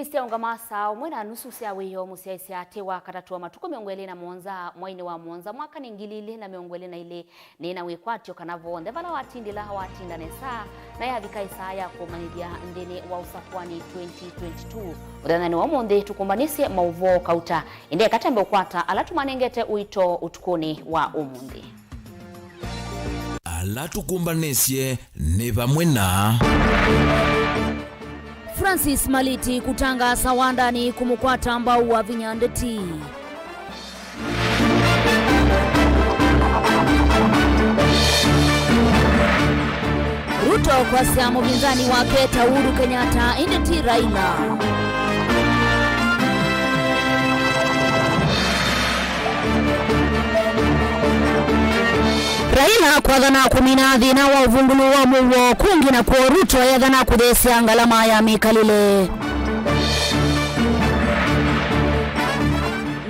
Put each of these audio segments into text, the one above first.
Isia ungamasa umwena nusu sia weyo musia isia tewa katatua matuko miongwele na mwonza mwaini wa mwonza mwaka ningilile na miongwele na ile nena wekwatio kanavo ndevala watindila hawatinda nesa na ya vika isaya kumanidia ndene wa usafuani 2022 udhanani wa mwonde tukumbanisye Wamauvoo kauta inde katambe ukwata alatumanengete uito utukuni wa umunde alatukumbanisye ne bamwena Francis Maliti kutanga sawandani kumukwata mbau wa vinyandeti. Ruto kwa siamu binzani wake Uhuru Kenyatta indeti Raila. Raila kwa dhana kuminathi na wa uvungulu wa muwo kungi na kwa Ruto ya dhana kudesi angalama ya mikalile.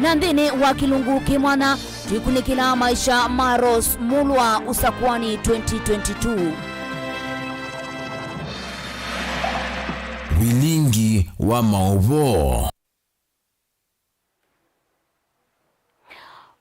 Nandini wa Kilungu Kimwana tuikunikila maisha Maros Mulwa usakuani 2022. Vilingi Wamauvoo.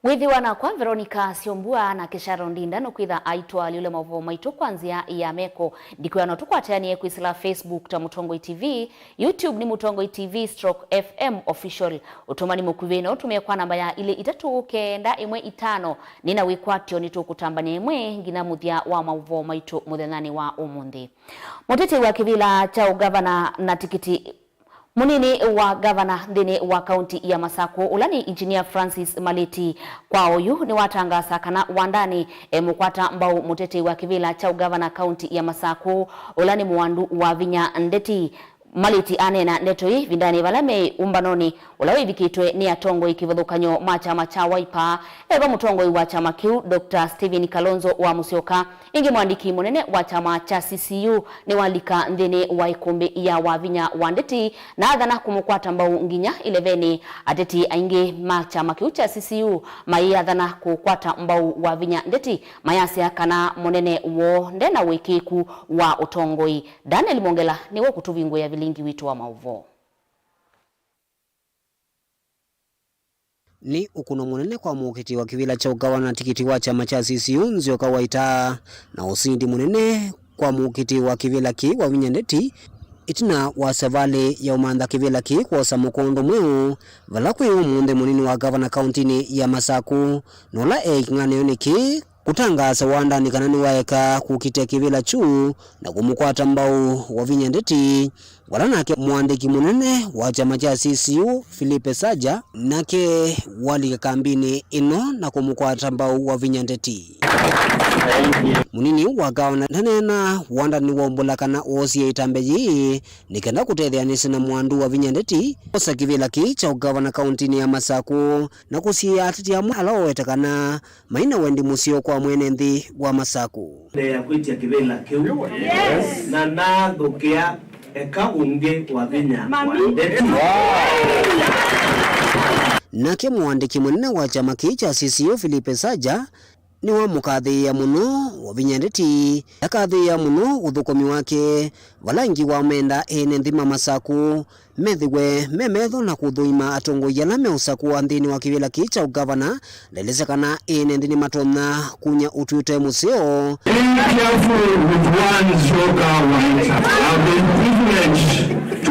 Withi wana kwa Veronica SYOMBUA na Kesharo Ndinda no kwitha aitwa liule Wamauvoo maitu kwanzia ya meko ndikuwa no tukwatania kwisila Facebook ta Mutongoi TV, YouTube ni Mutongoi TV /FM official. Utumani mukuveno utumia kwa namba ya ile itatu kenda imwe itano nina wikwatio nitu kutambania imwe ngina muthia wa Wamauvoo maitu muthenani wa umundi. Mutete wa kivila cha ugavana na tikiti munini wa gavana ndini wa kaunti ya Masako ulani engineer Francis Maliti kwa oyu ni watangasa kana wandani mukwata mbau mutete wa kivila cha ugavana kaunti ya Masako ulani muwandu wa vinya ndeti Maliti anena netoi vindani valame umbanoni ulawe vikitwe ni atongo ikivadhukanyo machama cha Wiper eva mutongoi wa chama kiu Dr. Steven Kalonzo wa Musyoka ingi mwandiki munene wa chama cha CCU ni walika ndene wa ikumbi ya wavinya wandeti na adhana kumukwata mbau nginya 11 ateti aingi machama kiu cha CCU mai adhana kukwata mbau wavinya ndeti mayasi kana munene wo ndena wekiku wa utongoi. Daniel Mongela ni wo kutuvingo ya Vilingi witu wa Wamauvoo. Ni ukuno munene kwa mukiti wa kivila cha ugavana tikiti wa chama cha CCU Nzioka Waita na usindi munene kwa mukiti wa kivila ki wa vinyandeti itina wa savale ya umanda kivila ki kwa samukondo mweu valakwe umunde munini wa gavana kauntini ya Masako nola ngane yoniki kutangasa wandani kanani waeka kukite kivila chu na kumukwata mbau wa vinyandeti walanake mwandiki munene wa chama cha CCU Philippe Saja nake wali kambini ino na kumukwata mbau wa vinyandeti munini wa gavana nanena wandani wombula kana osi itambeji nikenda kutethianisa na mwandu wa vinyandeti osa kivila ki cha ugavana kauntini ya Masako na kusia atiti amwe alawetekana maina wendi musio kwa mwene nthi wa Masako ya kwitia kivila kiu na nathukea eka unge wa vinya wandeti nake mwandiki munene wa chama ki cha CCU Philippe Saja ni wa mukathi ya muno wa vinyandeti akathi ya muno uthukomi wake valangi wa menda ene nthima Masako methiwe memetho na kuthuima atongo yana me usaku wa nthini wa kivila ki cha ugavana lelezekana ene nthini matona kunya utwite museo. To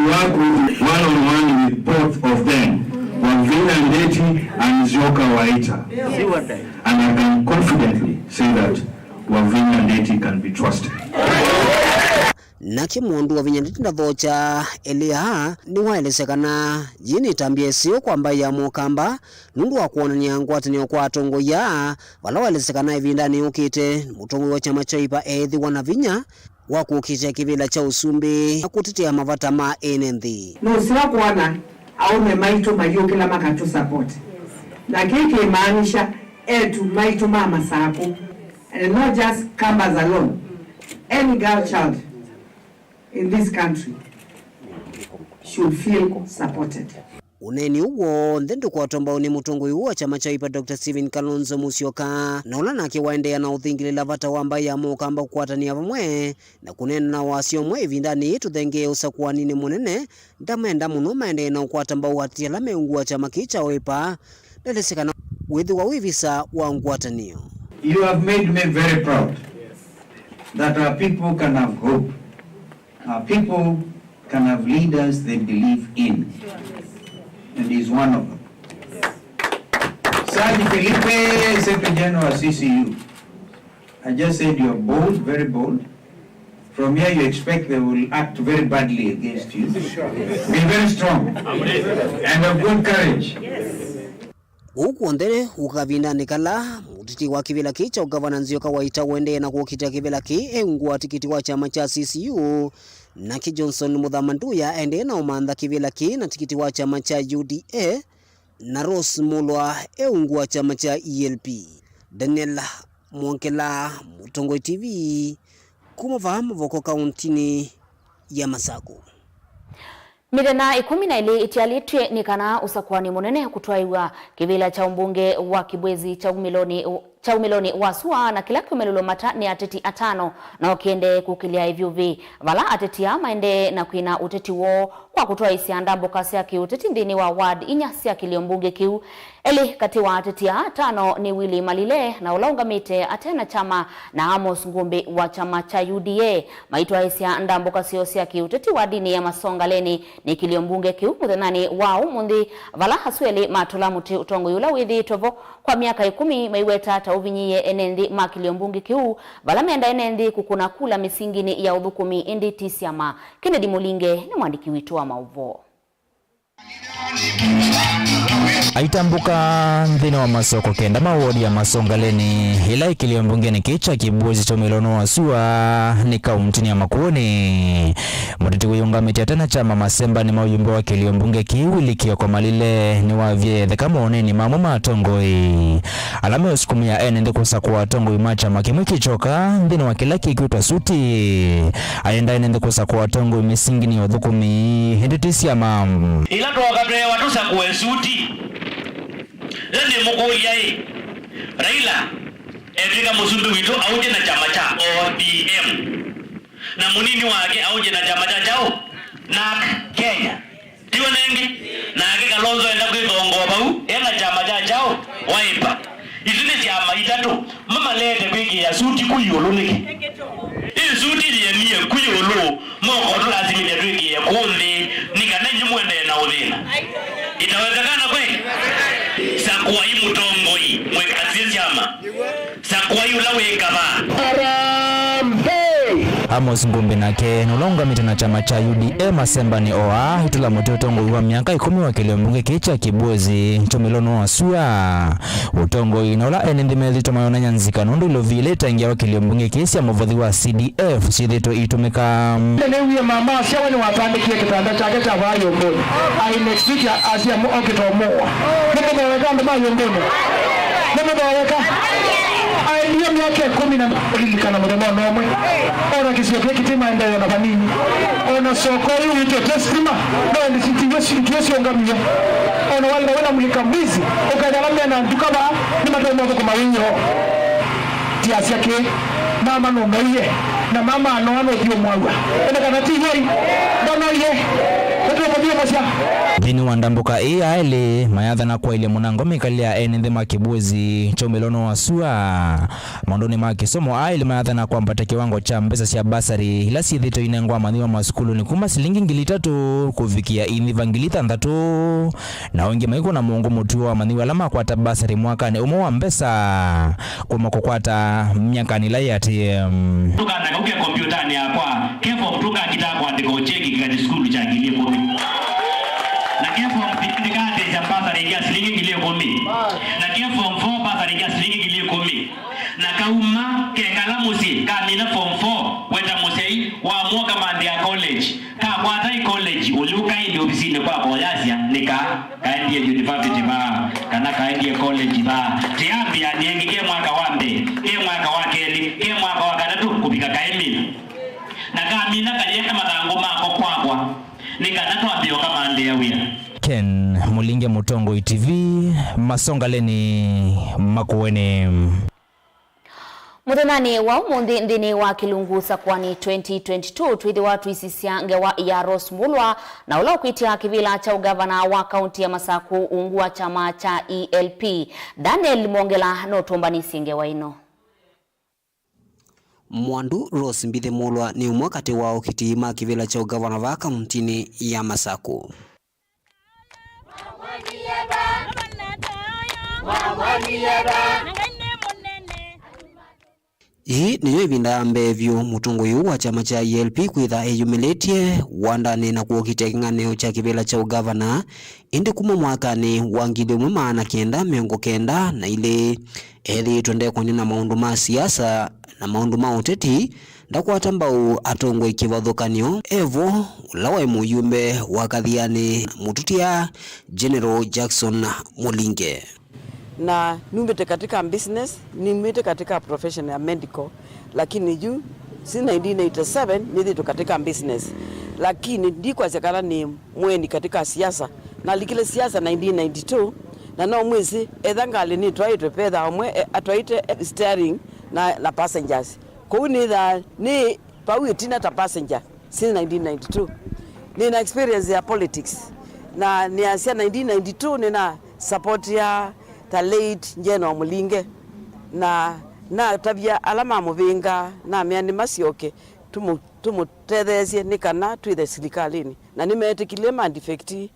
work with one-on-one with both of them, Vilingi and Nzioka Waita. And I can confidently say that Vilingi can be trusted. Nake mundu wa vinyandeti na dhocha Elia ni waelesekana jini tambie sio kwamba ya mokamba nundu wa kuonania ngwatani kwa atongo ya wala waelesekana ivindani ukite mutongo wa chama cha Wiper ethi wana vinya wakukite kivila cha usumbi akutitia mavata ma enenthi no siwa kuona au memaito mayo kila makatu support na kiki imaanisha etu maito mama Masako and not just Kambas alone, any girl child in this country should feel supported. uneni uwo ndendu kwa tomba ni mutongo yuwa chama cha Wiper Dr. Stephen Kalonzo Musyoka na ulana akiwaendea na uthingilila vata wamba ya mukamba kukwatania vamwe na kunena na wasiomwe ivindani tuthenge usakuanini munene ndamenda muno maende na ukwata mbau hatia la meungu wa chama kicha Wiper ndesekana withi wa wivisa wa ngwatanio. You have made me very proud that our people can have hope. Our people can have leaders they believe in. And he's one of them. Sergeant Felipe, Secretary General of CCU. I just said you're bold, very bold. From here you expect they will act very badly against you. Be very strong and of good courage. Ukuondere ukavina nikala mutiti wa kivila kicha ugavana Nzioka Waita wende na kuokita kivila ki engwa tikiti wa chama cha CCU na ki Johnson Muthamanduya ende na umandha kivila ki na tikiti wa chama cha UDA na Rose Mulwa engwa chama cha ELP. Daniel Mwankela, Mutongo TV, kumavahamu voko kauntini ya Masako. Midana 12 itialitwe nikana usakwani munene kutwaiwa kivila cha umbunge wa Kibwezi cha umiloni wasua na kila kumelulo mata ni ateti atano na okiende kukilia ivyuvi vala ateti ama ende na kuina uteti wo kwa kutoa isianda mbokasi ya kiuteti ndini wa ward inyasi ya kiliombunge kiu eli kati wa ateti atano ni Willy Malile na ulaungamite atena chama na Amos Ngumbi wa chama cha UDA maitwa isianda mbokasi yosi ya kiuteti wa dini ya Masongaleni ni kiliombunge kiu muthenani wa umundi vala hasweli matula muti utongo yula withi tovo kwa miaka 10 maiweta uvinyiye enendi makiliombunge kiu vala menda enendi kukuna kula misingini ya udhukumi indi tisiama. Kennedy Mulinge ni mwandiki witu wa Wamauvoo. Aitambuka nthini wa masoko kenda mawodi ya Masongaleni ila ikiliombunge ni kicha Kibwezi cha umilono wasua ni kauntini ya Makueni. Mutiti kuyungamiti tena chama Masemba ni mauyumbe wa kiliombunge kiwili kwa Malile ni wavye theka mwone ni mamu matongoi. Alame usukumia ene kusa kuwa tongoi macha makimwe kichoka nthini wa kila kikuta suti. Ayenda ene kusa kuwa tongoi misingini ya dhukumi hindi tisiama. Ila kwa wakati watusa kuwe suti Lende mukuli yai Raila Afrika Musumbi wito auje na chama cha ODM na munini wake auje na chama cha chao NAK Kenya tiwa nengi na ake Kalonzo enda kuitongo bau ena chama cha chao Wiper izine chama itatu mama lete kwiki ya suti kuyolo niki hii suti ya niye kuyolo moko lazimi ya kwiki ya kundi nikanenyi mwende na udhina itawezekana kweli sakuwa hii mutongoi mwekazia chama sakuwa hii ulawe kaba Amos Ngumbi nake nulongamite na chama cha UDA Masemba ni oa hitula mutotongoi wa miaka 10 wa kiliombunge kicha Kibwezi chomilono wasua utongo inola enendi mezito mayona nyanzika nundu ilo vile tangia wa kiliombunge kisi ya mvodhi wa CDF sidhito itumika Lewe mama siya wani wapande kia kitanda chake cha vayo mboni ai next week asia okito moa nime meweka ndo vayo mboni nime meweka ai niyo miaka 10 na ulilikana mdomo nomwe ona kisio kia kitima enda yona vanini ona soko yu ito testima no ndi situwesi ongamio ona wala mulika mbizi ukajalamia na ntukaba ni matomo kwa mawinyo tiasia ke mama no meye na mama anoano dio mwagwa ena kanati yei dono ye ndio mdio masha Dini wandambuka aile mayadha na kwa ile munango mikalia enende Makibwezi chomelono wasua mandoni makisomo aile mayadha na kwa mpata kiwango cha mbesa siya basari ila sidhito inengwa maniwa maskulu ni kuma silingi ngili 3 kufikia iniva ngili 3 na wengi maiko na mungu mutuwa maniwa lama kwa tabasari mwaka ni umo wa mbesa kuma kukwata miaka nila yati tuka na kukia kompyuta ni hapa kefo mtuka kitako andiko cheki kati skulu cha ngili 10 na kefo mtikate cha pasa ringia shilingi ngili 10 na kefo mfo pasa ringia shilingi ngili 10 na kauma kengala musi kamina form 4 weta musei wa mwoka mandi ya college ka kwata college uliuka ili ofisini kwa boyasia nika kaendie university ba kana kaendie college ba tiambia niengi ke mwaka wambe ke mwaka wakeli ke mwaka wakatatu kubika kaemina na kamina kalienda madango mako kwakwa nika natwambio kama ande ya wina Ken Mulinge, Mutongo TV, Masongaleni, Makueni. Muthenani wa umuthi nthini wa Kilungusa kwani 2022 twithi watu isisia ngewa ya Rosmulwa na ula ukwitia kivila cha ugavana wa kaunti ya Masaku ungua chama cha ELP. Daniel Mongela no tombanisi ngewa ino. Mwandu Rose Mbithe Mulwa ni umwakati wao kitima kivila cha ugavana wa kaunti ya Masaku. Hii niyo ibinda mbevyo mutungu yu wa chama cha ELP kwitha eyumiletie wandani na kuokite king'aneo cha kivila cha ugavana indi kuma mwakani wa 1990 na ile ethi twende kwani na maundu ma siasa na maundu ma uteti ndakwata mbau atongwe kivathukanio evo ulawa muyumbe wa kathiani mututia General Jackson Mulinge. Na numete katika business, numete katika profession ya medical, lakini juu si 1987 nidhi katika business, lakini ndiko azekana ni mweni katika siasa na likile siasa 1992 na no mwezi edhangali ni twaitwe pedha omwe atwaite steering na passengers kwa ni pawi tina ta passenger since 1992 nina experience ya politics na ni asia 1992 nina support ya the late General Mulinge na tabia alama muvinga na miani masioke tumutethesie nikana twithe silikalini na nimeetikilie mandifekti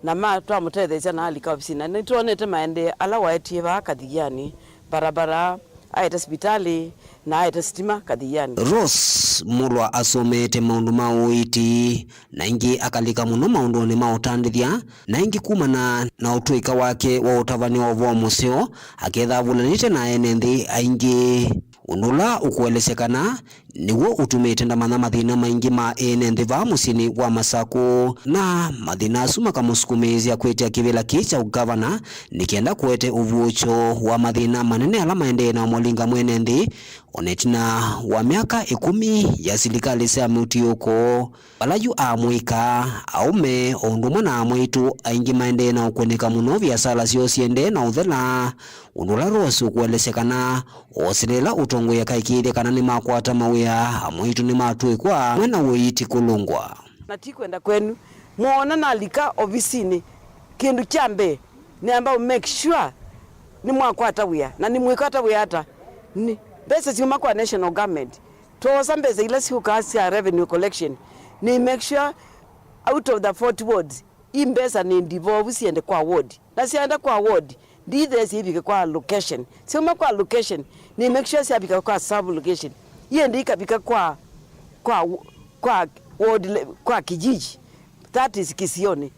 na ma twamutethesia na alika ofisina nituonete maende ala waetie ba kathiani barabara aita hospitali na aita stima kathiani. Rose Mulwa asomete maundu ma uiti na ingi akalika muno maundu ni mautandithia na ingi kumana na utuika wake wa utavani wa vo museo aketha vulanite na enenthi aingi unula ukuelesekana niwo utumite ndamana mathina maingi ma enenthi va musini wa Masaku na mathina asu makamusukumizia kwitia kivila kicha ugavana nikienda kuete uvucho wa mathina manene ala maende na Mulinga mwenenthi onetina wa miaka 10 ya silikali cia mutiuko balayu amwika aume ondumwe na mwitu aingi maende na ukunika muno biasala cio ciende na uthela unula Rose kuelesekana osilela utongo ya kaikire kana ni makwata mawia amwitu ni matwikwa mwena uiti kulungwa na tikwenda kwenu muona na alika ofisini kindu chambe ni ambao make sure ni mwakwata wia na ni mwikwata wia hata ni pesa ziuma kwa national government tosa mbeza ila siukasi ya revenue collection ni make sure out of the 40 wards imbeza ni devolve siende kwa ward na sienda kwa ward ndithe sibike kwa location siuma kwa location ni make sure siabika kwa sub location iende ikabika kwa ward kwa kijiji that is Kisioni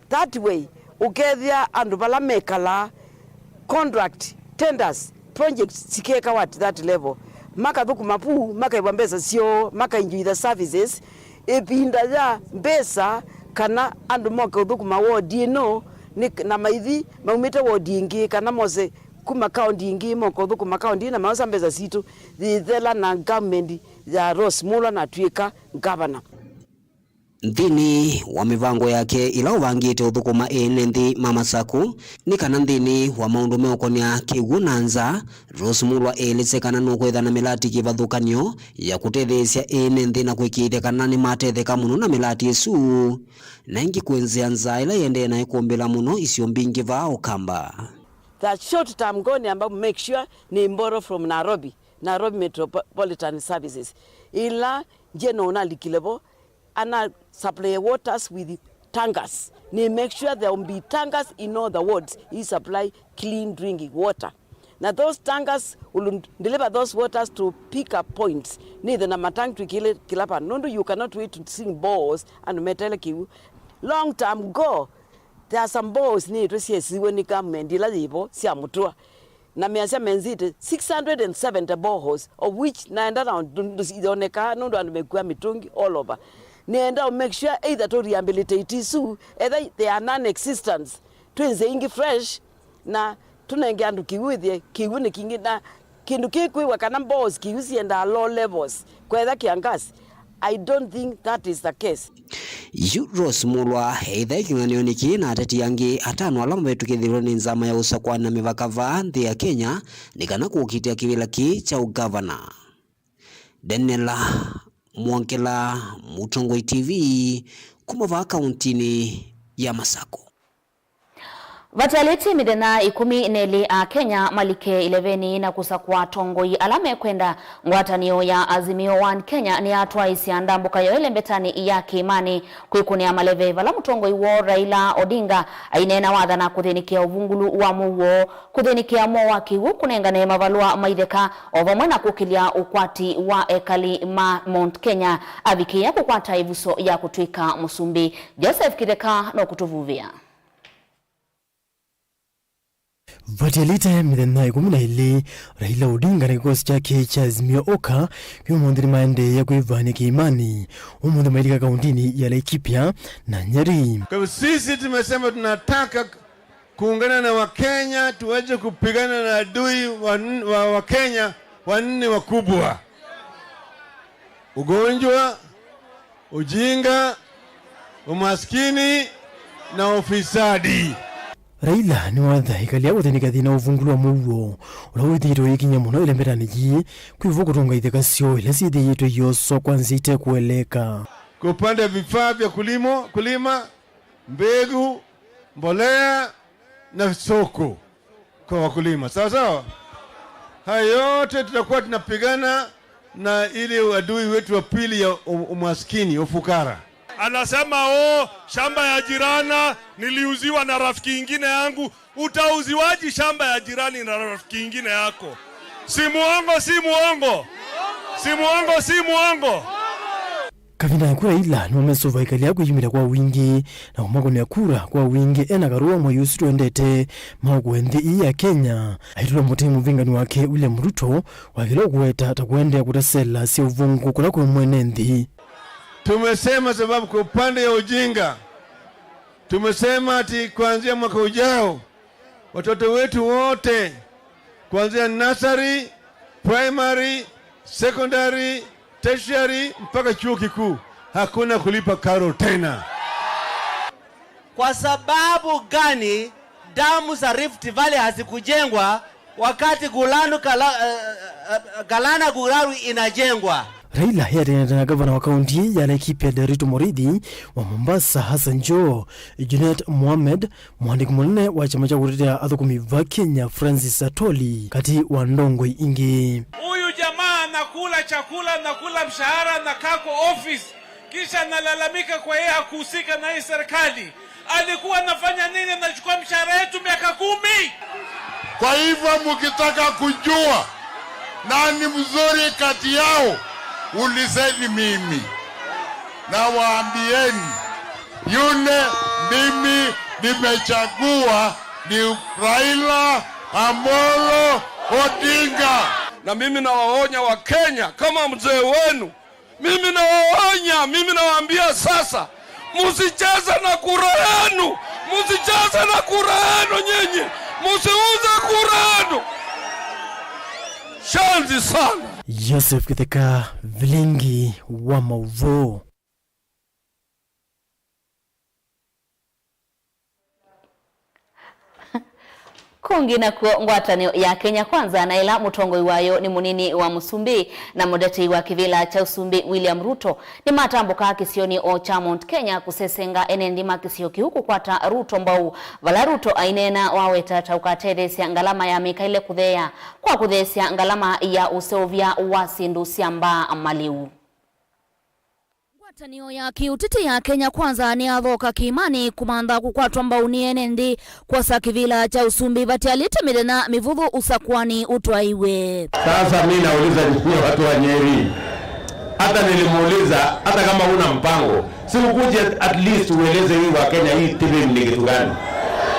that way ukethia andu bala mekala contract tenders projects sikeka what that level maka thuku mapu maka ibambeza sio maka enjoy the services epinda ya mbesa kana andu moka thuku ma ward no ni na maithi maumite ward ingi kana mose kuma county ingi moka thuku ma county na mausa mbeza situ thela na government ya Rosmulwa na twika governor nthini wa mivango yake ila uvangite uthukuma enenthi Masaku ni kana nthini wa maundu meokonia kigunanza Rosmulwa elisekana nukwetha na milati kivathukanio ya kutethesia enenthi na kwikite kana ni matetheka muno na milati isu na ingi kwenzea nza ila yende na ikumbila muno isio mbingi va ukamba that short term goni ambao make sure ni borrow from Nairobi Metropolitan Services ila jeno na likilebo and supply waters with tankers. They make sure there will be tankers in all the wards. He supply clean drinking water. Now those tankers will deliver those waters to pick up points. Neither na matang to kill kilapa. No, you cannot wait to sing balls and metal you. Long time go, there are some balls need to see when you come and deal with siamutua. Na miasa menzite 670 boreholes of which naenda round doneka no ndo amekuwa mitungi all over. Nienda make sure either to rehabilitate isu either they are non-existent twinze ingi fresh na tunengia ndu kiwithie kiwuni kingi na kindu kikwi wakana boss kiusi and low levels kwa either kiangasi I don't think that is the case. Rose Mulwa either kinganioniki na ateti yangi atano alama betukithirwo ni nzama ya usakwa na mivakava nthi ya Kenya nikana kukitia kivila ki cha ugavana. Denela Mwankela, Mutongoi TV, kumava kauntini ya Masako. Vataliti midena 12 a Kenya malike 11 na kusakwa Tongoi alame kwenda ngwatanio ya Azimio 1 Kenya ni atwa isianda mbuka yoele mbetani ya Kimani kuikunia maleve vala Mutongoi wo Raila Odinga ainena watha na kuthinikia uvungulu wa muwo kuthinikia mo wa kiwu kunengane mavalua maitheka ovamwe na kukilia ukwati wa ekali ma Mount Kenya avikia kukwata ivuso ya kutwika Musumbi. Joseph Kideka no kutuvuvia. Vataliti midena 12 Raila Odinga na kikosi chake cha Azimio Oka kwa mwandiri maende ya kuivani Kimani umundi mailika kauntini ya Laikipia na Nyeri. Kwa hivyo sisi tumesema tunataka kuungana na Wakenya tuweze kupigana na adui wa Wakenya wanne wakubwa: ugonjwa, ujinga, umaskini na ufisadi. Raila ni watha ikalia guthenika thina uvungulu wa muwo ulawithirwo ikinya muno ile mberaniji kwivugutunga itheka sio ile sithiyitwe yoso kwanzite kueleka kupanda vifaa vya kulima, mbegu, mbolea na soko kwa wakulima. Sawa sawa, haya yote tutakuwa tunapigana na ile adui wetu wa pili ya umaskini, ufukara. Anasema shamba ya jirana niliuziwa na rafiki ingine yangu. Utauziwaji shamba ya jirani na rafiki ingine yako? Si muongo, si muongo. Si muongo, si muongo. Kavina kura ila numesuva ikalia kuyimira kwa wingi na umagoni ya kura kwa wingi ena karua mwayusi tuendete maugwendi hii ya Kenya. Aitula mutemu vingani wake William Ruto wakilo kuweta atakuendea kutasela si uvungu kuna kwa mwenendi. Tumesema sababu kwa upande ya ujinga, tumesema ati kuanzia mwaka ujao watoto wetu wote kuanzia nursery, primary, secondary, tertiary mpaka chuo kikuu hakuna kulipa karo tena. Kwa sababu gani damu za Rift Valley hazikujengwa wakati Galana Guraru inajengwa? Raila yatenda na gavana wa kaunti ya Laikipia Derito Moridhi, wa Mombasa Hassan Joho, Junet Mohamed, mwandiki munene wa chama cha kutetea athukumi va Kenya Francis Atoli kati wa Ndongoi ingi. Huyu jamaa anakula chakula, anakula mshahara, anakaa kwa office kisha analalamika kwa yeye hakuhusika na hii serikali. Alikuwa anafanya nini? Anachukua mshahara yetu miaka 10. Kwa hivyo mkitaka kujua nani mzuri kati yao, ulizeni mimi na waambieni yule mimi nimechagua ni Raila Amolo Odinga. Na mimi nawaonya wa Kenya kama mzee wenu, mimi nawaonya, mimi nawaambia sasa, msicheze na kura yenu, msicheze na kura yenu nyinyi, msiuze kura yenu. Shanzi sana. Joseph Kideka, Vilingi, Wamauvoo. Kungi na ngwatanio ya Kenya Kwanza na ila Mutongoi wayo ni munini wa Musumbi na mudeti wa kivila cha Usumbi William Ruto ni matambuka kisioni o cha Mount Kenya kusesenga enendima kisio kihuku kwata Ruto mbau vala Ruto ainena waweta taukatethesia ngalama ya mikaile kuthea kwa kuthesia ngalama ya usovya wasindu siamba maliu. Ngwatanio ya kiutiti ya Kenya Kwanza ni athoka Kimani kumanda kukwatwa mbauni enendi kwa sakivila cha Usumbi vataliti midena mivuthu usakwani utwaiwe. Sasa mimi nauliza ni watu wa Nyeri. Hata nilimuuliza hata kama una mpango, si ukuje at least ueleze hii wa Kenya hii TV ni kitu gani?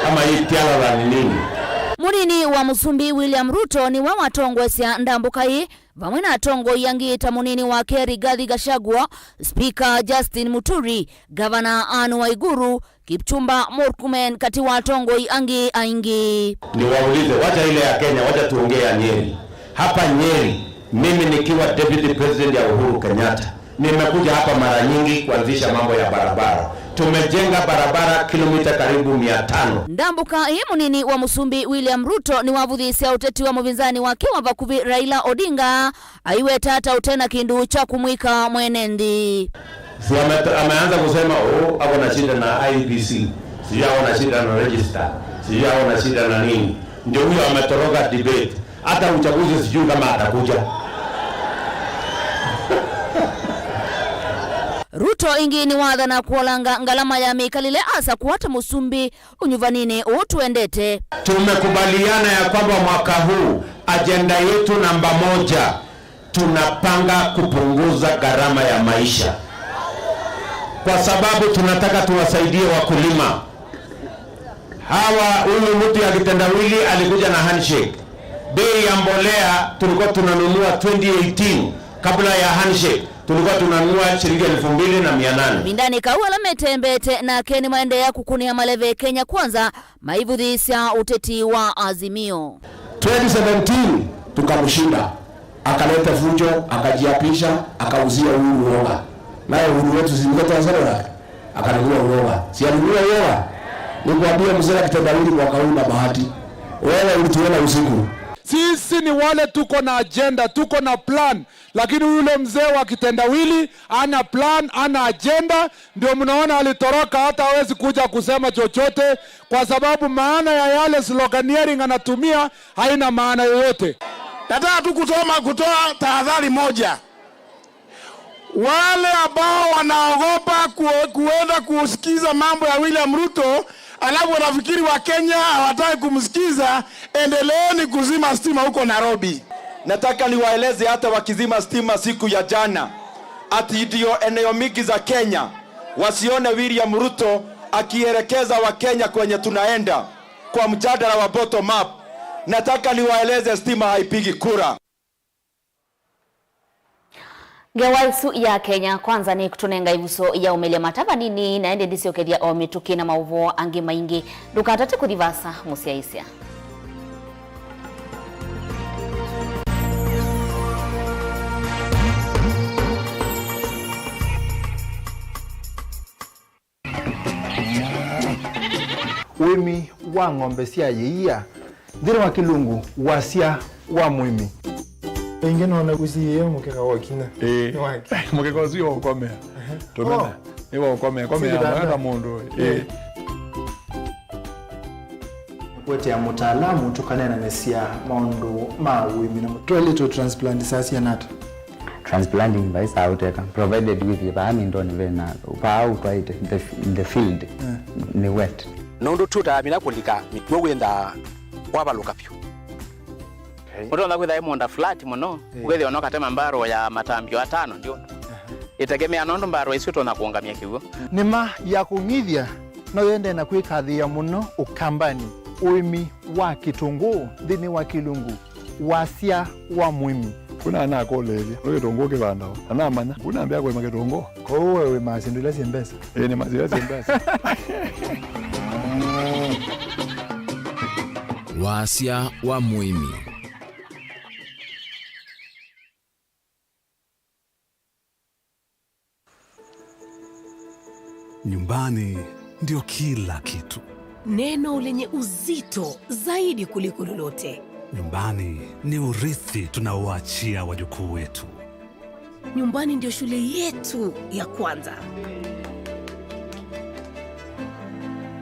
Ama hii tiara ni nini? Munini wa Musumbi William Ruto ni wa watongwesya ndambukai vamwe na tongo yangiita munini wa Keri Gathi Gachagua, Speaker Justin Muturi, Governor Anne Waiguru, Kipchumba Murkomen kati wa tongo angi aingi. Niwaulize, wacha ile ya Kenya, wacha tuongee ya Nyeri. Hapa Nyeri, mimi nikiwa Deputy President ya Uhuru Kenyatta, Nimekuja hapa mara nyingi kuanzisha mambo ya barabara. Tumejenga barabara kilomita karibu 500. Ndambuka munini wa Musumbi William Ruto ni wavuthisia uteti wa muvinzani wake wa vakuvi Raila Odinga aiwe tata utena kindu cha kumwika mwenendi. Si ameanza kusema ako na shida na IBC, si na shida na register, si na shida na nini. Ndio huyo ametoroka debate. Hata uchaguzi sijui kama atakuja. Ruto ingi ni wadha na kuolanga ngalama ya mikalile asa kuwata Musumbi unyuvanini utuendete. Tumekubaliana ya kwamba mwaka huu agenda yetu namba 1 tunapanga kupunguza gharama ya maisha. Kwa sababu tunataka tuwasaidie wakulima. Huyu mtu ya kitendawili alikuja na handshake. Bei ya mbolea tulikuwa tunanunua 2018 kabla ya handshake. Tulikuwa tunanunua shilingi 2,800. Bindani kauala metembete na keni maendea kukunia maleve Kenya kwanza maivudhisya uteti wa Azimio. 2017 tukamshinda. Akaleta fujo, akajiapisha, akauzia Uhuru uoga. Naye Uhuru wetu zimekata sana. Akanunua uoga. Si alinunua uoga. Nikwambia mzee kitendawili kwa kauna bahati. Wewe ulituona usiku. Sisi ni wale tuko na agenda, tuko na plan, lakini yule mzee wa kitendawili ana plan, ana agenda, ndio mnaona alitoroka, hata hawezi kuja kusema chochote kwa sababu maana ya yale sloganeering anatumia haina maana yoyote. Nataka tu kutoa tahadhari moja. Wale ambao wanaogopa kuenda kusikiza mambo ya William Ruto alafu wanafikiri wa Kenya hawataka kumsikiza, endeleeni kuzima stima huko Nairobi. Nataka niwaeleze hata wakizima stima siku ya jana, ati ndio eneo mingi za Kenya wasione William Ruto akielekeza wa Kenya kwenye tunaenda kwa mjadala wa bottom up. Nataka niwaeleze stima haipigi kura. Gewaisu ya Kenya kwanza ni kutunenga ivuso ya umelia mataba nini na ende disio kedia o mituki na Wamauvoo angi maingi dukatate kudivasa musiaisia. Wimi wa ng'ombe cia yeia ndiri wa kilungu wasia wa mwimi ingine wana kusiye mukeka wakina mukeka usio ukomea tumena niwa ukomea mwana mundu wote ya mutaalamu tukanena nesia maundu ma wimi na mutwele transplant sasa nata transplanting by sauteka provided with the amindoni vena pa out right in the field ni wet nondo tuta mina kulika mitwenda kwabaluka pyo Mutonda kwitha imonda flat muno ugethi ono katema mbaro ya matambio 5 ndio itegemea nondo mbaro icio tona kuongamia kiugo nima ya kumithia no yende na kwikathia muno ukambani uimi wa kitunguu thini wa kilungu wasia wa mwimi kuna na kolelia no kitungu kibandao ana manya kuna ambia kwa kitungu kwa wewe masindula simbesa ni mazira simbesa wasia wa mwimi. Nyumbani ndio kila kitu. Neno lenye uzito zaidi kuliko lolote. Nyumbani ni urithi tunaoachia wajukuu wetu. Nyumbani ndio shule yetu ya kwanza.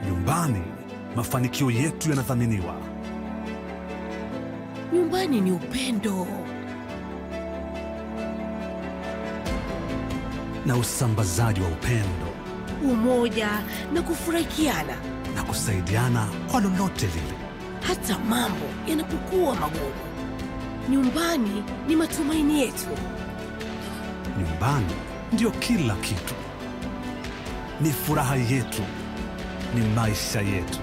Nyumbani mafanikio yetu yanathaminiwa. Nyumbani ni upendo na usambazaji wa upendo, umoja na kufurahikiana na kusaidiana kwa lolote lile, hata mambo yanapokuwa magumu. Nyumbani ni matumaini yetu. Nyumbani ndio kila kitu. Ni furaha yetu, ni maisha yetu.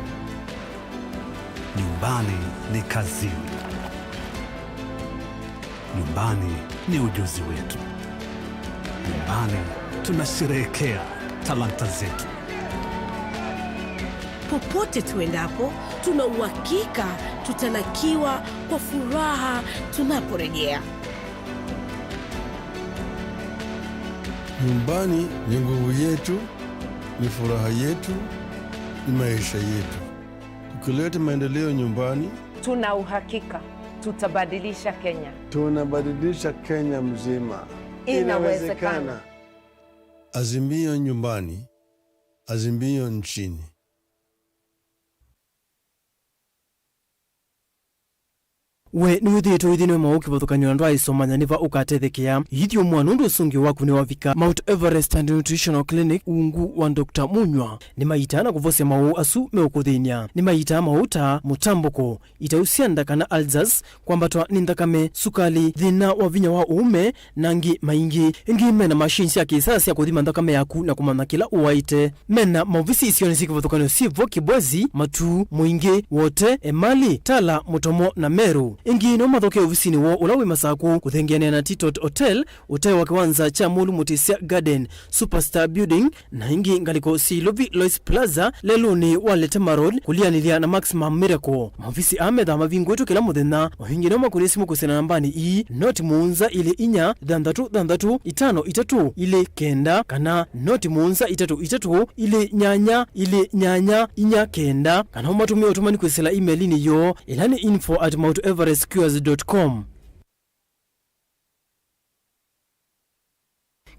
Nyumbani ni kazini. Nyumbani ni ujuzi wetu. Nyumbani tunasherehekea talanta zetu. Popote tuendapo, tuna uhakika tutalakiwa kwa furaha tunaporejea. Nyumbani ni nguvu yetu, ni furaha yetu, ni maisha yetu. Tukileta maendeleo nyumbani, tuna uhakika tutabadilisha Kenya. Tunabadilisha Kenya mzima. Inawezekana. Azimio nyumbani, azimio nchini. We ni withito withino mauki bathukanyo ndo aisomanya niva ukatethekia yithio mwanundu sungi waku ni wavika Mount Everest and Nutritional Clinic ungu wa Dr. Munywa ni maitana kuvose mau asu meukuthinia ni maita mauta mutamboko itausianda kana alzas kwambatwa ni nthakame sukali thina wa vinya wa uume nangi maingi ingi mena machines ya kisasa ya kuthima nthakame yaku na kumana kila uwaite mena mauvisi isioni siki bathukanyo sivo kibwezi matu muingi wote emali tala mutomo na meru ingi no mathoke ofisini wo ulawi masaku kuthengiania na Titot Hotel uteo wa kiwanza cha Mulu Mutisia Garden Superstar Building na ingi ngaliko Silovi Lois Plaza leluni Waletema Road kulianilia na Maximum Miracle mavisi amedha mavingu wetu kila muthenya ohingi no makunisimu kusena nambani ii noti muunza ile inya dhandatu itano itatu ile kenda kana noti muunza itatu ile nyanya inya kenda kana umatumia utumani kwesela emailini yo ilani info@mountEverestCures.com.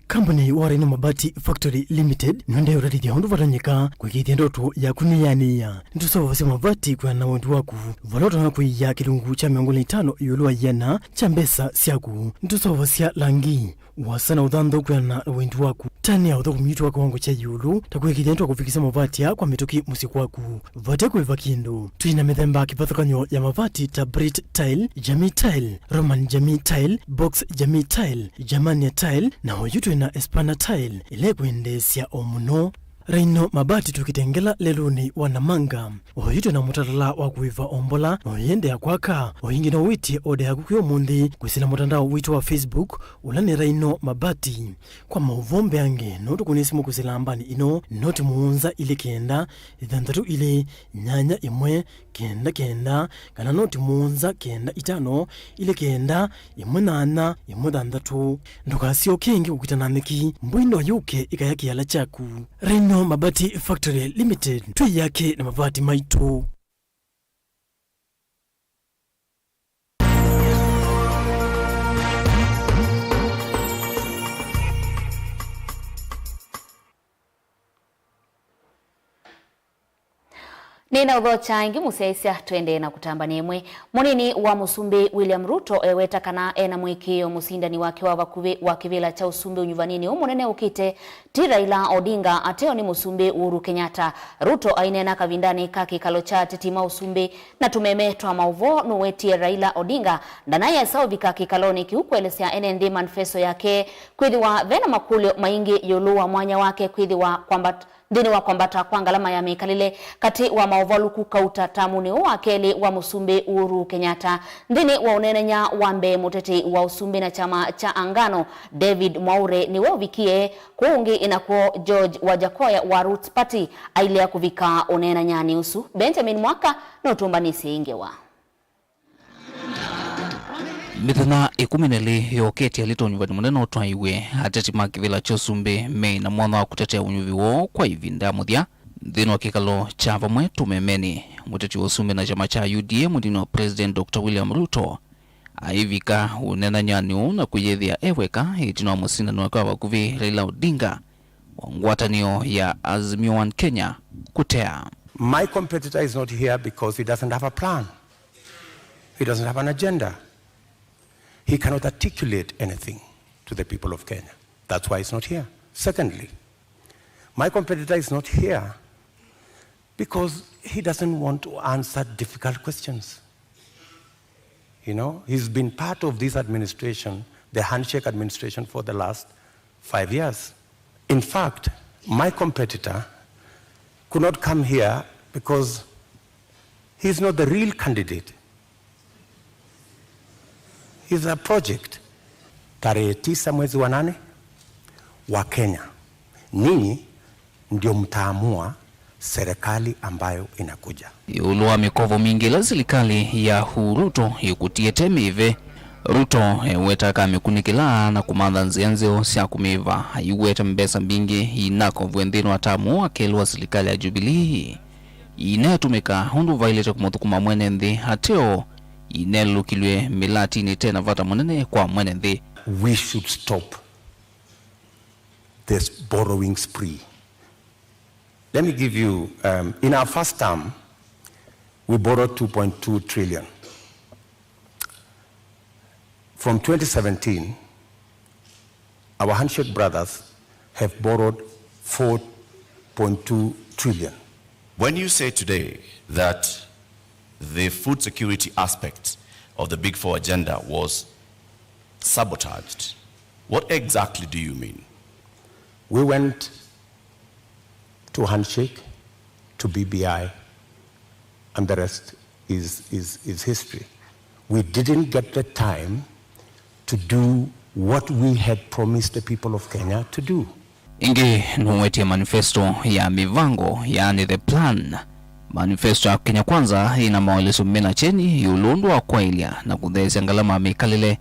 Company Warren Mabati Factory Limited nonde uradithi hundu varanyika kwikithia ndoto ya kuniyania ntusaba vase mabati kwa na wendu waku valoto na kuiya kilungu cha 500 yulua yana cha mbesa siaku ntusaba vase langi wasana udhando kwa na wendu waku tani ya udhoku mitu wako wangu cha yulu takwikithia ndoto kufikisa mabati ya kwa mituki musiku waku vate kuiva kindu tuina methemba kipathukanyo ya mabati ta Brit Tile, Jamii Tile, Roman Jamii Tile, Box Jamii Tile, Germania Tile na hoyutu na Espana Tile ile kuendesya omuno Reino mabati tukitengela leluni wanamanga oyito na mutalala wa kuiva ombola oyende ya kwaka oyingi na witi ode ya kukuyo mundi kwisila mutandao wito wa Facebook ulani Reino mabati kwa mauvombe ange notu kunisimu kwisila ambani ino noti muunza ile kenda idhandatu ile nyanya imwe kenda kana noti muunza kenda itano ile kenda imwe nana imwe dhandatu ndukasio kengi kukitanamiki mbwino yuke ikayaki yala chaku Reino Mabati Factory Limited tui yake na mabati maitu. Nina udhocha ingi museisya twende na kutamba nemwe munini wa Musumbi William Ruto eweta kana ena mwikio musindani wake wa kivila cha usumbi unyuvanini umunene ukite ti Raila Odinga ateo ni Musumbi Uhuru Kenyatta Ruto ainena kavindani kaki kalocha titima usumbi na tumemetwa Wamauvoo nuwetie Raila Odinga ndanaye saovi kaki kaloni kiukwelesya NND manifesto yake kwithiwa vena makulio maingi yuluwa mwanya wake kwithiwa kwamba ndini wa kwambata kwa ngalama ya mikalile kati wa Wamauvoo kukauta tamuni wakeli wa Musumbi Uhuru Kenyatta ndini wa unenenya wambe muteti wa usumbi na chama cha Angano David Mwaure ni wavikie kuungi inakuo George Wajakoya wa Roots Party ailea kuvika unenenya ni usu Benjamin Mwaka na utumbanisi ingewa mithana 12 yoketi alito nyumbani munene utwaiwe ateti makivila cha usumbi mei na mwana wa kutetea unyuvi wo kwa ivinda muthia thino wa kikalo cha vamwe tumemeni muteti wa usumbi na chama cha UDA mudini wa President Dr. William Ruto aivika unenanyani na kuyethia eweka itino wa musindani wake wa vakuvi Raila Odinga ngwatanio ya Azimio One Kenya kutea. My competitor is not here because he doesn't have a plan. He doesn't have an agenda. He cannot articulate anything to the people of Kenya. That's why he's not here. Secondly, my competitor is not here because he doesn't want to answer difficult questions. You know, he's been part of this administration, the handshake administration, for the last 5 years. In fact, my competitor could not come here because he's not the real candidate. Is a project. Tarehe 9 mwezi wa 8 wa Kenya. Ninyi ndio mtaamua serikali ambayo inakuja. Yulua mikovo mingi la serikali ya Ruto yukutie temive Ruto wetaka amekunikila na kumadha nzianzio sia kumiva iweta mbesa mbingi inako vwendhino atamu wakelwa serikali ya Jubilee inayotumika hundu vaileta kumothuku mwene nthi hateo inelukilwe milati ni tena vata munene kwa mwene nthi. We should stop this borrowing spree. Let me give you, in our first term, we borrowed 2.2 trillion. From 2017, our handshake brothers have borrowed 4.2 trillion. When you say today that the food security aspect of the Big Four agenda was sabotaged, what exactly do you mean? We went to handshake, to BBI, and the rest is history. We didn't get the time to do what we had promised the people of Kenya to do. Ingi nuwetia manifesto ya mivango, yani the plan. Manifesto ya Kenya Kwanza ina maelezo mena cheni yulundwa kwa ilia na kudhezi angalama mikalile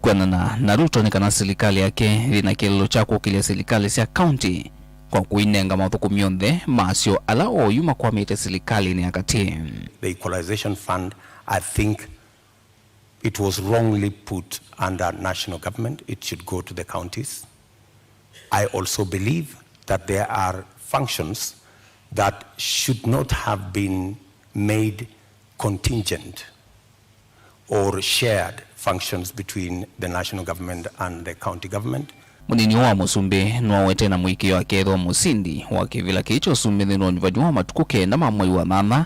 kwenana na Ruto ni kana serikali yake lina kililo chako kilia serikali siya county kwa kuinenga mathuku mionde maasio alao yuma kwa mite serikali ni akati. The Equalization Fund, I think it was wrongly put under national government. It should go to the counties. I also believe that there are functions that should not have been made contingent or shared functions between the national government and the county government. Munini wa Musumbe nuawete na mwiki wa kedho musindi wakivila kicho sumbe nivajua matukuke na mamwe wa mama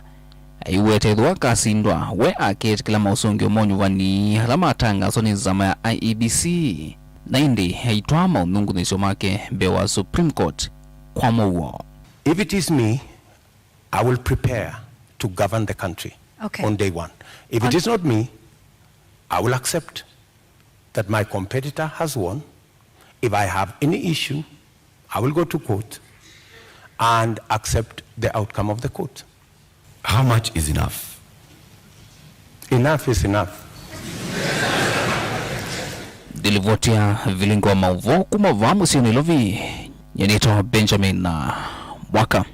aiwete dhwa kasindwa we aketi kila mausongi omonyu wani halama tanga soni zama ya IEBC na indi haitwa maunungu nisomake bewa Supreme Court kwa Wamauvoo. If it is me, I will prepare to govern the country on day one. If it is not me, I will accept that my competitor has won. If I have any issue, I will go to court and accept the outcome of the court. How much is enough? Enough is enough. Dilivotia Vilingi Wamauvoo kumavamu siyo nilovi nyenito Benjamin na Waka.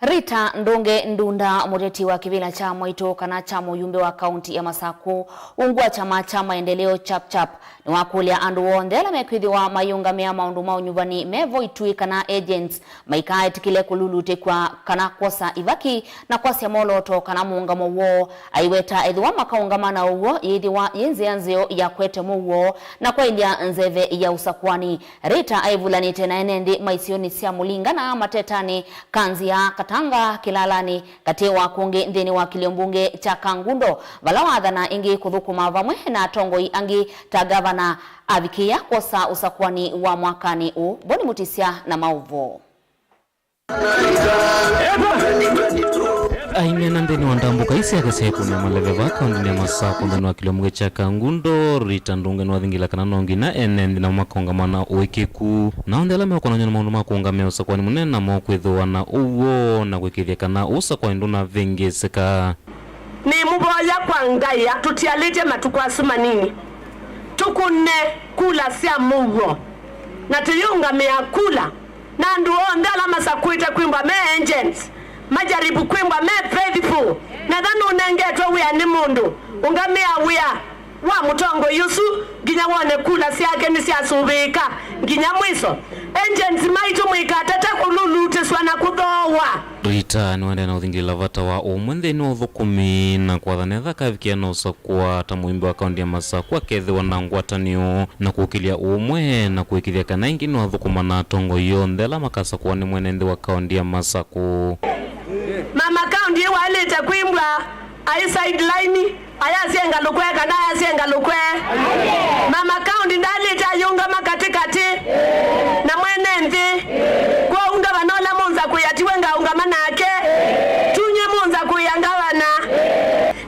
Rita Ndunge Ndunda mureti wa kivila cha Mwaito kana cha muyumbe wa kaunti ya Masako ungwa chama cha maendeleo chap ni wakulia andu wondela mekwidhi wa mayunga mea maundu maunyuvani mevo itui kana agents maika kile kululute kwa kana kosa ivaki na kwa siamoloto kana muungamo uo aiweta edhiwa makaungamana uo yedhiwa yenzianzio ya kwete muo na kwa india nzeve ya usakwani. Rita aivulani tena enendi maisioni siya mulinga na matetani kanzia Tanga kilalani katewa kunge ndeni wa kiliombunge cha Kangundo valawadha na ingi kuthukuma vamwe na tongoi angi tagavana avikia kosa usakwani wa mwakani u Boni Mutisia na Wamauvoo. Aimena ndeni wandambuka isi akaseku na maleveva kaundi ya Masako ndani wa kiliombunge cha Kangundo. Rita Ndunge nwathingila kana nongi na enendi na makongamana uikiku na ondela meko na maundu makuungamia usakwani munene na mokwithuwa na uwo na gwikithia kana usakwani nduna vingisika ni muboya kwa ngai atutialite matukwasuma nini tukune kula sia muwo na tuyungamia kula na ndu ondela masakwita kwimba me agents majaribu kwimba me faithful na dhanu unengetwa wia ni mundu ungamia wia wa mutongo yusu ginya wone kula siake ni siasubika ginya mwiso agents maitu mwikatata kululute swana kudhowa. Rita niwende na uthingila vata wa umwende ni uthukumi na kwa dhanetha kavikia na usakwa tamuimbe wa kaundi ya Masako akethe wanangwatanio na kukilia umwe na kuikithia kana ingi ni wathukuma na tongo yondela makasa kuwa ni mwenende wa kaundi ya Masako. Mama kaundi waleta kwimbwa ai sideline ayasienga lukwe kana ayasienga lukwe mama kaundi ndaleta yunga makatikati na mwenende kwa unga vanola munza kuyatiwenga unga manake tunye munza kuyangavana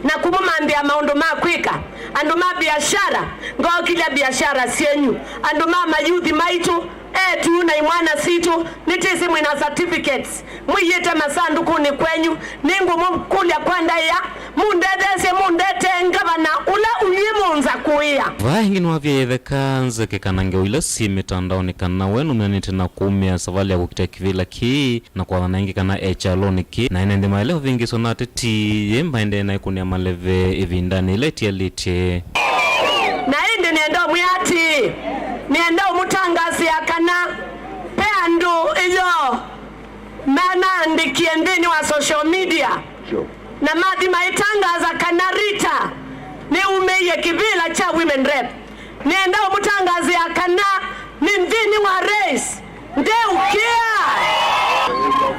na kumumambia maundu makwika andu ma biashara ngo kila biashara sienyu andu ma mayuthi maitu etu na imwana situ nitisi mwina certificates mwiyete masanduku ni kwenyu ningu mkulya kwanda ya mundedese mundete ngabana ula uyimunza kuia vahingi nwavya yethekanze kekanange uila si mitandaoni kana wenu mnanite na kumia savali ya kukitia kivila ki na kwa wanangi kana echaloni ki na inende maeleho vingi sonate ti yemba ende na ikunia maleve ivindani ileti ya liti na indi niendo mwiati niendo umutangasi ya kana peandu iyo mana ndikie ndini wa social media na madhi maitangaza kana Rita ni umeye kivila cha women rep niendo umutangazi ya kana ni ndini wa race nde ukia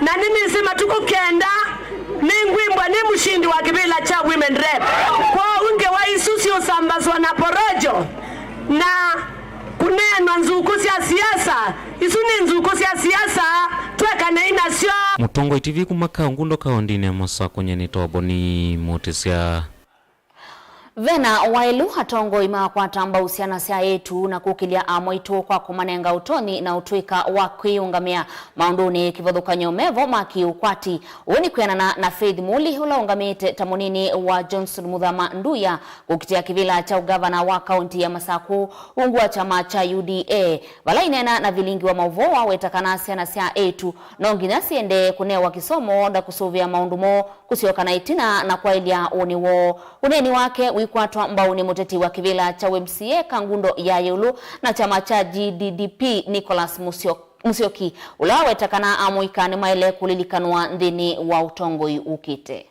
na nini sima tukukenda ni ngwimbwa ni mshindi wa kivila cha women rep kwa unge wa isusi usambazwa na porojo na kunenwa nzukusi ya siasa isuni nzukusi ya siasa tweka na inasyo Mutongo TV kumaka ngundo kaondini ya masa kwenye nitoboni motesia Vena wailu hatongo ima kwa tamba usiana sia yetu na kukilia amoito kwa kumanenga utoni na utuika wa kuiungamia maunduni kivodhuka nyomevo maki ukwati uweni kuyanana na Faith Muli hula ungamite tamunini wa Johnson Muthama Nduya kukitia kivila cha ugavana wa kaunti ya Masaku ungua chama cha UDA vala inena na Vilingi Wamauvoo wetakana siana sia yetu na unginasi ende kunewa kisomo da kusuvia maundumo kusiokana itina na kwa ilia uniwo uneni wake wikwatwa mbauni muteti wa kivila cha MCA kangundo ya Yulu na chama cha GDDP Nicholas Musyoki ulawe takana amuikani maele kulilikanwa ndini wa utongoi ukite.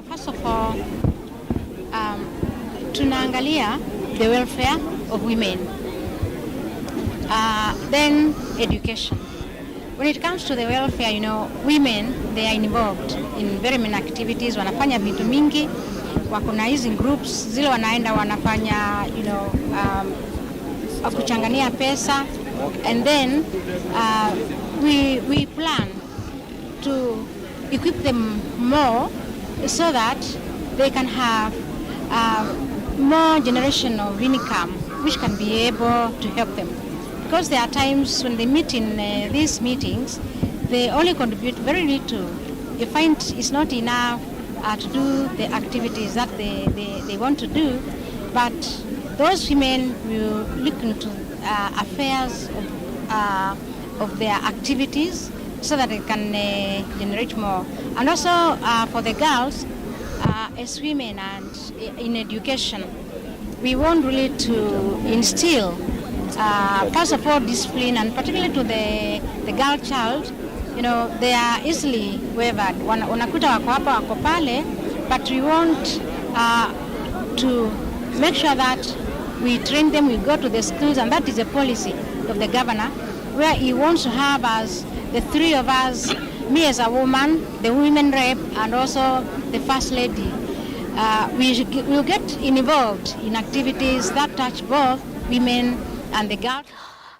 First of all, tunaangalia the welfare of women, then education. When it comes to the welfare, you know, women, they are involved in very many activities. Wanafanya vitu mingi, wakuna hizi groups, zile wanaenda wanafanya, you know, kuchangania pesa, and then we plan to equip them more so that they can have more generation of income which can be able to help them. Because there are times when they meet in these meetings, they only contribute very little. You find it's not enough to do the activities that they want to do, but those women will look into affairs of their activities so that they can generate more. And also for the girls, as women and in education, we want really to instill first of all discipline, and particularly to the girl child. You know, they are easily wavered. Unakuta wako hapa wako pale, but we want to make sure that we train them, we go to the schools, and that is a policy of the governor, where he wants to have us, the three of us, me as a woman, the women rep, and also the first lady. We will get involved in activities that touch both women and the girls.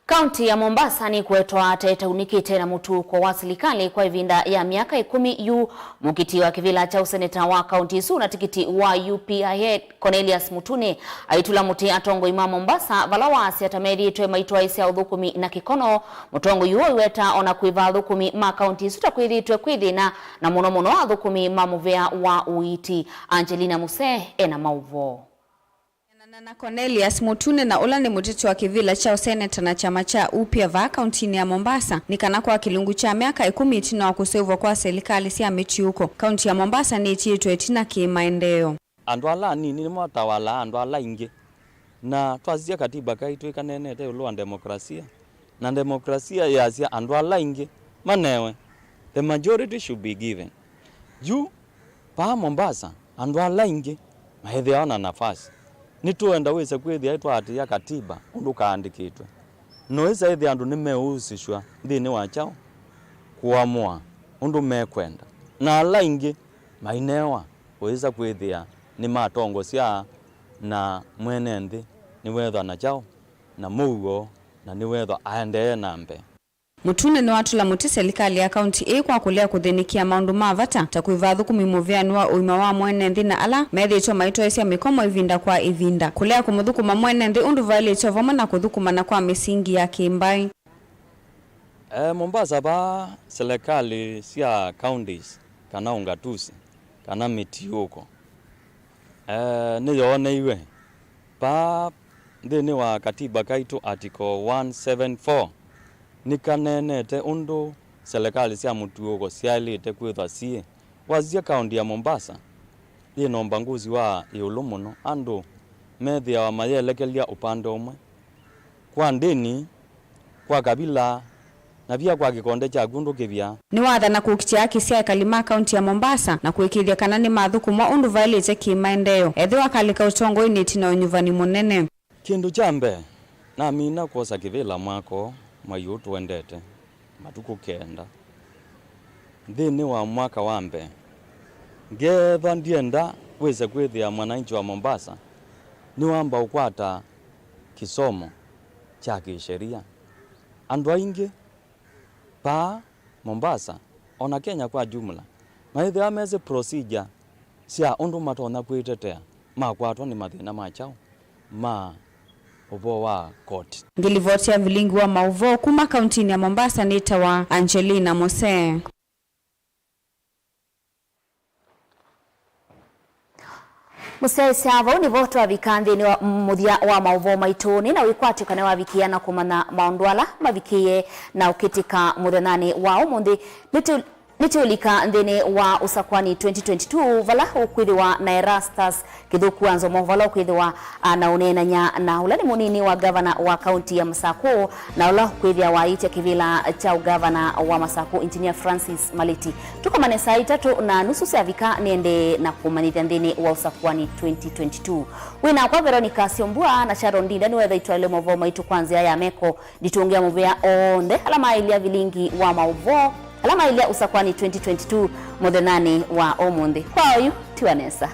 Kaunti ya Mombasa ni kuetwa tete unikite na mutu kwa wasilikali kwa ivinda ya miaka 10 yu mukiti wa kivila cha useneta wa kaunti isu na tikiti wa UPIA Cornelius Mutune aitula muti atongo ima Mombasa valawa asiatameri itwe maitwa isi ya udhukumi na kikono mutongo yuo iweta ona kuiva udhukumi ma kaunti isu takwiri itwe kwiri na muno wa udhukumi mamuvea wa uiti. Angelina Muse ena Wamauvoo. Na Cornelius Mutune na ula ni muteti wa kivila cha useneta na chama cha UPIA kauntini ya Mombasa ni kana kwa kilungu cha miaka 10 itina wa kusevwa kwa serikali si ameti huko. Kaunti ya Mombasa ni itiitwe itina kimaendeleo. Andu ala ni mwatawala andu ala inge na twazia katiba kaitu ikanenete ulu wa demokrasia na demokrasia yazia andu ala inge manewe the majority should be given. Juu pa Mombasa andu ala inge mahethi yaona nafasi nituenda wese kwethi aitwa ati ya katiba undu kaandikitwe no wese ethi andu nimeusishwa thini wa chao kuamua undu mekwenda na ala ingi mainewa wese kwethia ni matongosia na mwene nthi ni wethwa na chao na mugo na ni wethwa aendee nambe. Mutune ni watu la muti serikali ya kaunti kwa kulea kuthinikia maundu mavata takuiva thukumi muvyani uima wa mwene nthi na ala methitwo maitwa cia mikomo ivinda kwa ivinda kulea kumuthukuma mwene nthi undu vailitwo vamwe na kuthukumana kwa misingi ya kimbai. Mombasa ba serikali cia counties kana ungatusi kana mitiuko ni yone iwe pa ndini wa katiba kaitu article 174 nikanenete undu serikali cia mutuuko cialite kwitha cie wazia kaunti ya Mombasa nomba nguzi wa iulu muno andu methia wa mayelekelia upande umwe kwa ndini kwa kabila na pia kwa kikonde cha gundu kivya ni wathana kukitia kisia kalima kaunti ya Mombasa na kuikithia kana ni mathukumwa undu vailite kimaendeleo ethi wakalika utongo initi na unyuvani munene kindu chambe na mina kosa kivila mwako mayu tuendete matuku kenda thini wa mwaka wambe ngetha ndienda weze kwithia mwananchi wa Mombasa ni wamba ukwata kisomo cha kisheria andu aingi pa Mombasa ona Kenya kwa jumla maithe ameze procedure cia undu matona kwitetea makwatwa ni mathina machao ma ubo wa court. Ngilivotia Vilingi Wamauvoo kuma kaunti ya Mombasa nita wa Angelina Mose. Musese avo ni voto wa vikandi ni muthia wa Wamauvoo maituni na wikwati kana wa vikiana kumana maondwala mavikie na ukitika muthanani wa umundi nitiulika ndini wa usakwani 2022 vala ukwithiwa na Erastus kithuku anzo movala ukwithiwa na unenanya na ulani munini wa gavana wa kaunti ya Masako na ula ukwithia wa ite kivila cha gavana wa Masako Engineer Francis Maliti tukomane saa 3:30 cia vika niende na kumanithia ndini wa usakwani 2022 wina kwa Veronica SYOMBUA na Sharon Dinda ni wetha itwa Wamauvoo maitu kwanzia ya meko nditungia muvea onde alama ilia Vilingi Wamauvoo alama ilia usakwani 2022 muthanani wa umundi kwa uyu tiwanesa.